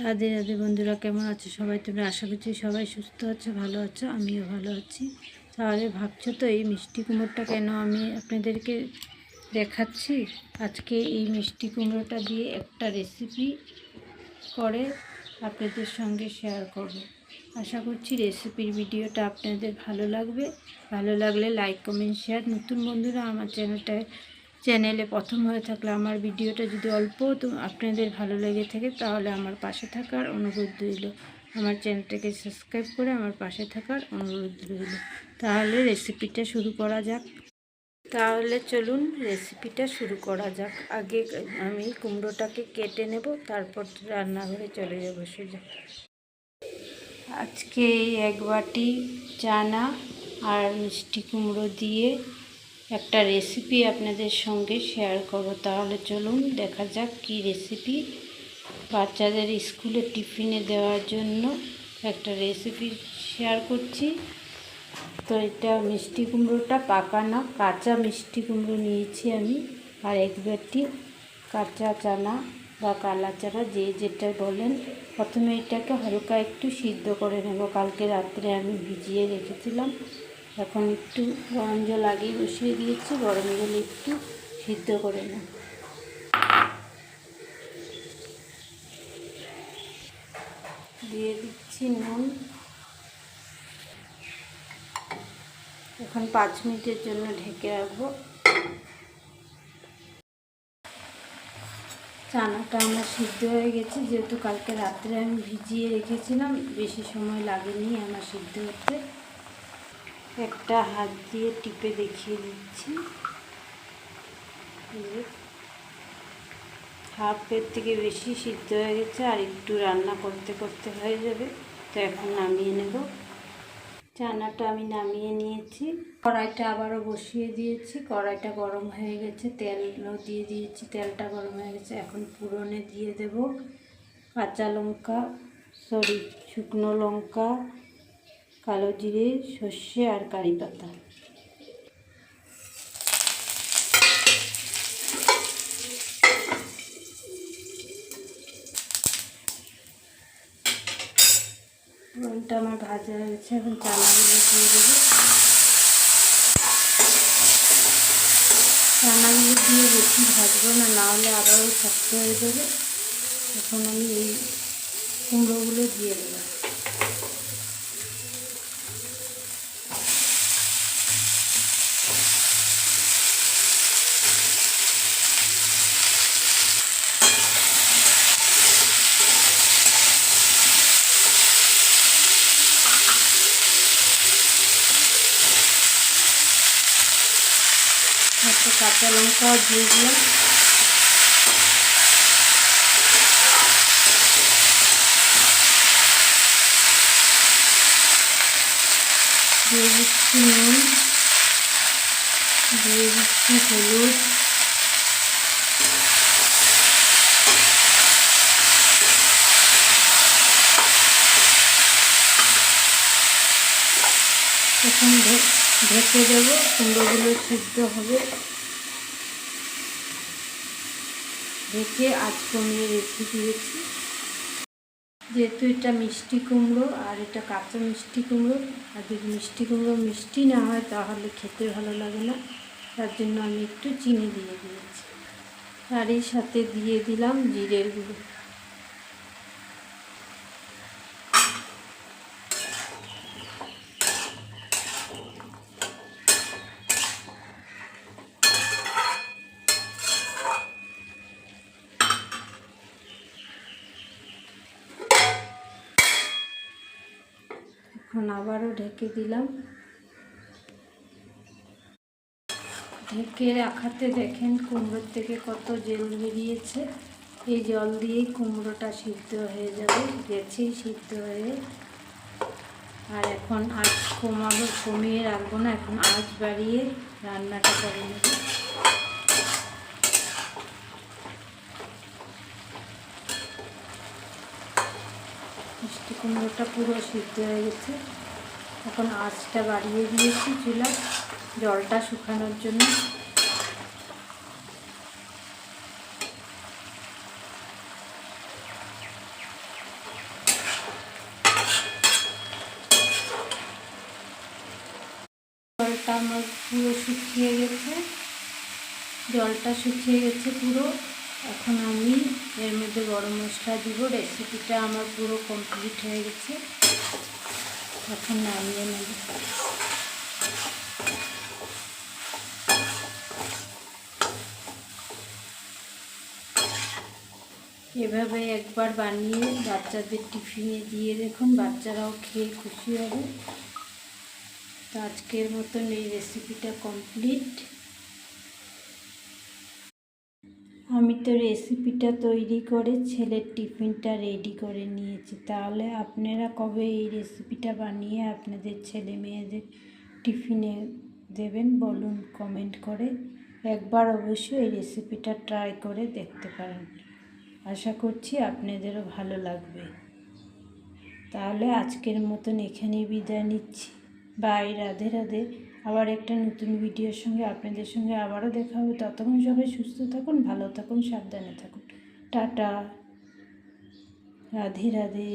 রাধে রাধে বন্ধুরা, কেমন আছো সবাই? তোমরা আশা করছি সবাই সুস্থ আছো, ভালো আছো। আমিও ভালো আছি। তাহলে ভাবছো তো এই মিষ্টি কুমড়োটা কেন আমি আপনাদেরকে দেখাচ্ছি। আজকে এই মিষ্টি কুমড়োটা দিয়ে একটা রেসিপি করে আপনাদের সঙ্গে শেয়ার করব। আশা করছি রেসিপির ভিডিওটা আপনাদের ভালো লাগবে। ভালো লাগলে লাইক, কমেন্ট, শেয়ার। নতুন বন্ধুরা আমার চ্যানেলে প্রথম হয়ে থাকলে আমার ভিডিওটা যদি অল্প তো আপনাদের ভালো লেগে থাকে তাহলে আমার পাশে থাকার অনুরোধ রইল। আমার চ্যানেলটাকে সাবস্ক্রাইব করে আমার পাশে থাকার অনুরোধ রইল। তাহলে রেসিপিটা শুরু করা যাক। তাহলে চলুন রেসিপিটা শুরু করা যাক। আগে আমি কুমড়োটাকে কেটে নেব, তারপর রান্নাঘরে চলে যাব সোজা। আজকে এই 1 বাটি চানা আর মিষ্টি কুমড়ো দিয়ে একটা রেসিপি আপনাদের সঙ্গে শেয়ার করব। তাহলে চলুন দেখা যাক কি রেসিপি। বাচ্চাদের স্কুলে টিফিনে দেওয়ার জন্য একটা রেসিপি শেয়ার করছি। তো এটা মিষ্টি কুমড়োটা পাকা না, কাঁচা মিষ্টি কুমড়ো নিয়েছি আমি, আর 1 বাটি কাঁচা চানা বা কালা চানা যে যেটা বলেন। প্রথমে এটাকে হালকা একটু সিদ্ধ করে নেব। কালকে রাত্রে আমি ভিজিয়ে রেখেছিলাম। এখন একটু গরম জল আগেই বসিয়ে দিয়েছি, গরম জলে একটু সিদ্ধ করে নেব। দিয়ে দিচ্ছি নুন। এখন 5 মিনিটের জন্য ঢেকে রাখবো। চানাটা আমার সিদ্ধ হয়ে গেছে, যেহেতু কালকে রাত্রে আমি ভিজিয়ে রেখেছিলাম, বেশি সময় লাগেনি আমার সিদ্ধ হতে। একটা হাত দিয়ে টিপে দেখিয়ে দিচ্ছি। হাফের থেকে বেশি সিদ্ধ হয়ে গেছে, আর একটু রান্না করতে করতে হয়ে যাবে। তো এখন নামিয়ে নেব। চানাটা আমি নামিয়ে নিয়েছি। কড়াইটা আবারও বসিয়ে দিয়েছি। কড়াইটা গরম হয়ে গেছে, তেলও দিয়ে দিয়েছি। তেলটা গরম হয়ে গেছে। এখন ফোড়নে দিয়ে দেব কাঁচা লঙ্কা, শুকনো লঙ্কা, কালো জিরে, সর্ষে আর কারি পাতা। ফোড়নটা আমার ভাজা হয়েছে। এখন চানাগুলো দিয়ে দেবো। চানাগুলো দিয়ে বেশি ভাজবো না, নাহলে আবারও শক্ত হয়ে যাবে। এখন আমি এই কুমড়োগুলো দিয়ে দেবো। একটা কাঁচা লঙ্কাও দিয়ে দিলাম। দিয়ে দিচ্ছি নুন, দিয়ে দিচ্ছি হলুদ, এখন ঢেকে দেবো। কুমড়োগুলো সিদ্ধ হবে। ঢেকে আঁচ কমিয়ে রেখে দিয়েছি। যেহেতু এটা মিষ্টি কুমড়ো আর এটা কাঁচা মিষ্টি কুমড়ো, আর যদি মিষ্টি কুমড়ো মিষ্টি না হয় তাহলে খেতে ভালো লাগে না। তার জন্য আমি একটু চিনি দিয়ে দিয়েছি। আর এর সাথে দিয়ে দিলাম জিরের গুঁড়ো। এখন আবারও ঢেকে দিলাম। ঢেকে রাখাতে দেখেন কুমড়োর থেকে কত জল বেরিয়েছে। এই জল দিয়েই কুমড়োটা সিদ্ধ হয়ে যাবে, গেছেই সিদ্ধ হয়ে। আর এখন আঁচ কমিয়ে রাখবো না, এখন আঁচ বাড়িয়ে রান্নাটা করে নেব। মিষ্টি কুমড়োটা পুরো সিদ্ধ হয়ে গেছে। এখন আঁচটা বাড়িয়ে দিয়েছি চুলা, জলটা শুকানোর জন্য। আমার পুরো শুকিয়ে গেছে, জলটা শুকিয়ে গেছে পুরো। এখন আমি এর মধ্যে গরম মশলা দিব। রেসিপিটা আমার পুরো কমপ্লিট হয়ে গেছে, এখন নামিয়ে নেব। এভাবে একবার বানিয়ে বাচ্চাদের টিফিনে দিয়ে দেখুন, বাচ্চারাও খেয়ে খুশি হবে। তো আজকের মতন এই রেসিপিটা কমপ্লিট। আমি তো রেসিপিটা তৈরি করে ছেলের টিফিনটা রেডি করে নিয়েছি। তাহলে আপনারা কবে এই রেসিপিটা বানিয়ে আপনাদের ছেলে মেয়েদের টিফিনে দেবেন বলুন কমেন্ট করে। একবার অবশ্যই এই রেসিপিটা ট্রাই করে দেখতে পারেন, আশা করছি আপনাদেরও ভালো লাগবে। তাহলে আজকের মতন এখানেই বিদায় নিচ্ছি। বাই, রাধে রাধে। আবার একটা নতুন ভিডিওর সঙ্গে আপনাদের সঙ্গে আবারও দেখা হবে। ততক্ষণ সবাই সুস্থ থাকুন, ভালো থাকুন, সাবধানে থাকুন। টাটা, রাধে রাধে।